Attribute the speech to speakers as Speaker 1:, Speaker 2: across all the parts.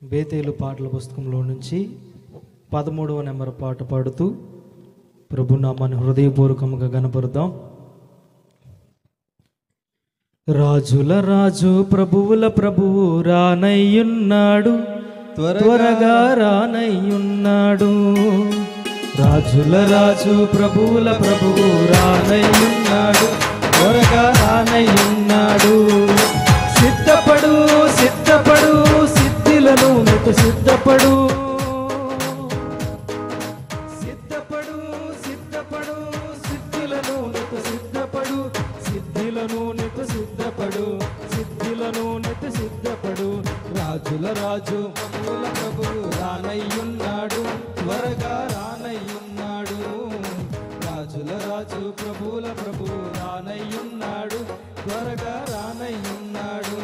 Speaker 1: బేతేలు పాటల పుస్తకంలో నుంచి 13వ నెంబర్ పాట పాడుతూ ప్రభునామాన్ని హృదయపూర్వకంగా గణపరుద్దాం. రాజుల రాజు ప్రభువుల ప్రభువు రానయ్యున్నాడు, త్వరగా రానయ్యున్నాడు. రాజుల రాజు ప్రభువుల ప్రభువు రానయ్యున్నాడు, త్వరగా రానయ్యున్నాడు. సిద్ధపడు సిద్ధపడు సిద్ధిలను నీకు సిద్ధపడు, సిద్ధపడు సిద్ధపడు సిద్ధిలను నీకు సిద్ధపడు, సిద్ధిలను నీకు సిద్ధపడు, సిద్ధిలను నీకు సిద్ధపడు. రాజుల రాజు ప్రభువుల ప్రభువు రానయ్యున్నాడు, త్వరగా రానయ్యున్నాడు. రాజుల రాజు ప్రభువుల ప్రభువు రానయ్యున్నాడు, త్వరగా రానయ్యున్నాడు.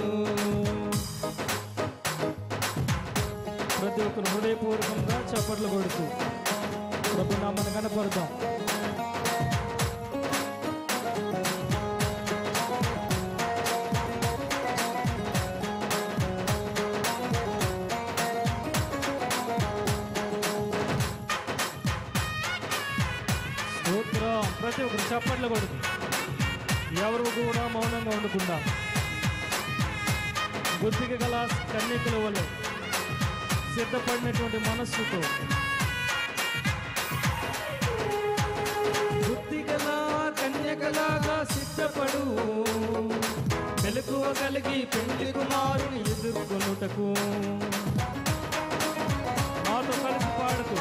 Speaker 1: ప్రతి ఒక్కరు హృదయపూర్వకంగా చప్పట్లు కొడుతూ ప్రభునామాన్ని కనపడతాం. స్తోత్రం. ప్రతి ఒక్కరు చప్పట్లు కొడుతూ ఎవరు కూడా మౌనంగా ఉండకుండా బుద్ధికి గల కన్యకల వల్ల సిద్ధపడినటువంటి మనస్సుతో బుద్ధిగల కన్యకలాగా సిద్ధపడు, మెలకువ కలిగి పెళ్లి కుమారుని ఎదుర్కొనుటకు. మాతో కలిసి పాడుతూ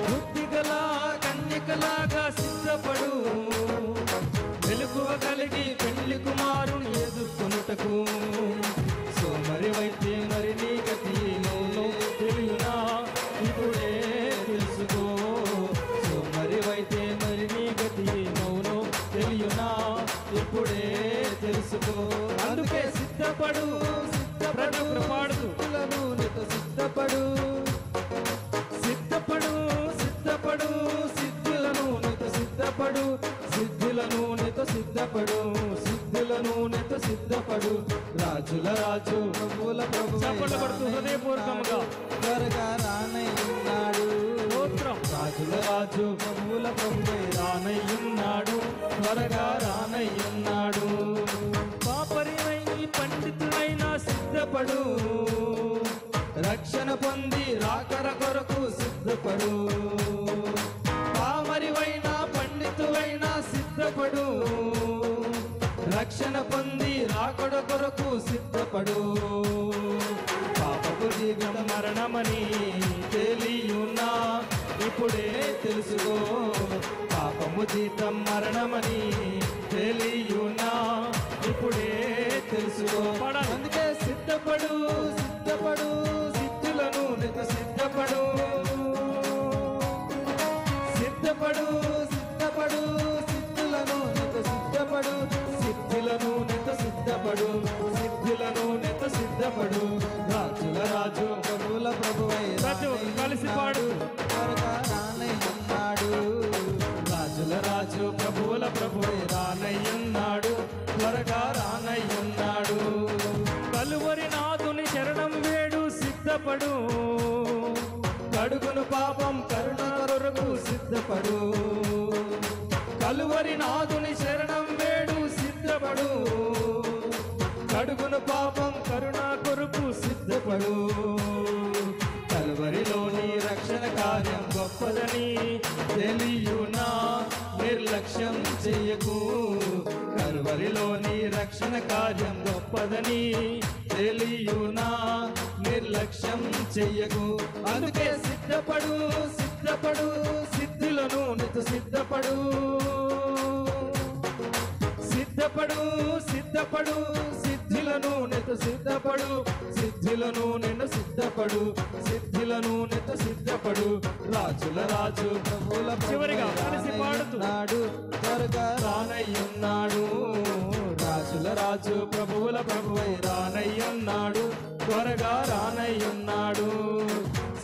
Speaker 1: బుద్ధిగల కన్యకలాగా సిద్ధపడు, మెలకువ కలిగి పెళ్లి కుమారుని ఎదుర్కొనుటకు. సోమరి వైతే మరి నీ గతి నోను తెలియనా, ఇప్పుడే తెలుసుకో. సోమరి వైతే మరి నీ గతి నోను తెలియనా, ఇప్పుడే తెలుసుకో. అందుకే సిద్ధపడు సిద్ధపడు పాడుతూ సిద్ధపడు సిద్ధపడు సిద్ధపడు సిద్ధులను నీతో సిద్ధపడు, సిద్ధులను నీతో సిద్ధపడు, సిద్ధులను నీతో సిద్ధపడు. రాజుల రాజు ప్రభువుల ప్రభువు చప్పట్లు కొడుతూ హృదయపూర్వకంగా త్వరగా రానయ్యున్నాడు. రాజుల రాజు ప్రభువుల ప్రభువే రానయ్యున్నాడు, త్వరగా రానయ్యున్నాడు. పాపరివైన పండితులైన సిద్ధపడు, రక్షణ పొంది రాకడ కొరకు సిద్ధపడు. పామరివైన పండితులైన సిద్ధపడు, రక్షణ పొంది రాకడ కొరకు సిద్ధపడు. పాపపు జీవితం మరణమని తెలియునా, ఇప్పుడే తెలుసుకో. పాపము జీతం మరణమని తెలియునా, ఇప్పుడే తెలుసుకో. అందుకే సిద్ధపడు సిద్ధపడు సిద్ధులను నీకు సిద్ధపడు, సిద్ధపడు సిద్ధపడు సిద్ధులను నీకు సిద్ధపడు, సిద్ధులను నీకు సిద్ధపడు, సిద్ధులను నీకు సిద్ధపడు. రాజుల రాజు ప్రభువుల ప్రభువై కలిసి పాడు త్వరగా రానయ్యున్నాడు. రాజుల రాజు ప్రభువుల ప్రభువై రానయ్యున్నాడు, త్వరగా రానయ్యున్నాడు. కలువరి నాథుని శరణం వేడు సిద్ధపడు, కడుగును పాపం కరుణ కొరకు సిద్ధపడు. కలువరి నాథుని శరణం వేడు సిద్ధపడు, కడుగును పాపం కరుణ కొరకు సిద్ధపడు. కలువరిలోని రక్షణ కార్యం గొప్పదని తెలియునా, నిర్లక్ష్యం చెయ్యకు. కలువరిలోని రక్షణ కార్యం గొప్పదని తెలియునా, నిర్లక్ష్యం చెయ్యకు. అందుకే సిద్ధపడు సిద్ధపడు సిద్ధులను నీకు సిద్ధపడు, సిద్ధపడు సిద్ధపడు సిద్ధులను నీకు సిద్ధపడు, సిద్ధులను నిన్ను సిద్ధపడు, సిద్ధులను నీకు సిద్ధపడు. రాజుల రాజు ప్రభువుల చివరిగా కలిసి పాడుతున్నాడు, త్వరగా రానయ్యున్నాడు. రాజుల రాజు ప్రభువుల ప్రభువై రానయ్యున్నాడు, త్వరగా రానయ్యున్నాడు.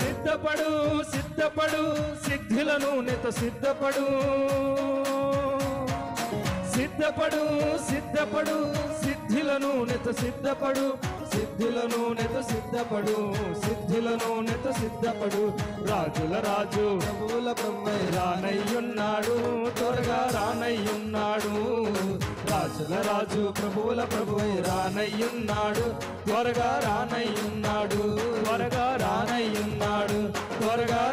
Speaker 1: సిద్ధపడు సిద్ధపడు సిద్ధులను నీతో సిద్ధపడు, సిద్ధపడు సిద్ధపడు సిద్ధులను నెత సిద్ధపడు
Speaker 2: సిద్ధుల నూనెతో సిద్ధపడు, సిద్ధుల నూనెతో సిద్ధపడు. రాజుల రాజు
Speaker 3: ప్రభువుల ప్రభువై
Speaker 2: రానయ్యున్నాడు, త్వరగా రానయ్యున్నాడు. రాజుల రాజు ప్రభువుల ప్రభువై రానయ్యున్నాడు, త్వరగా రానయ్యున్నాడు, త్వరగా రానయ్యున్నాడు, త్వరగా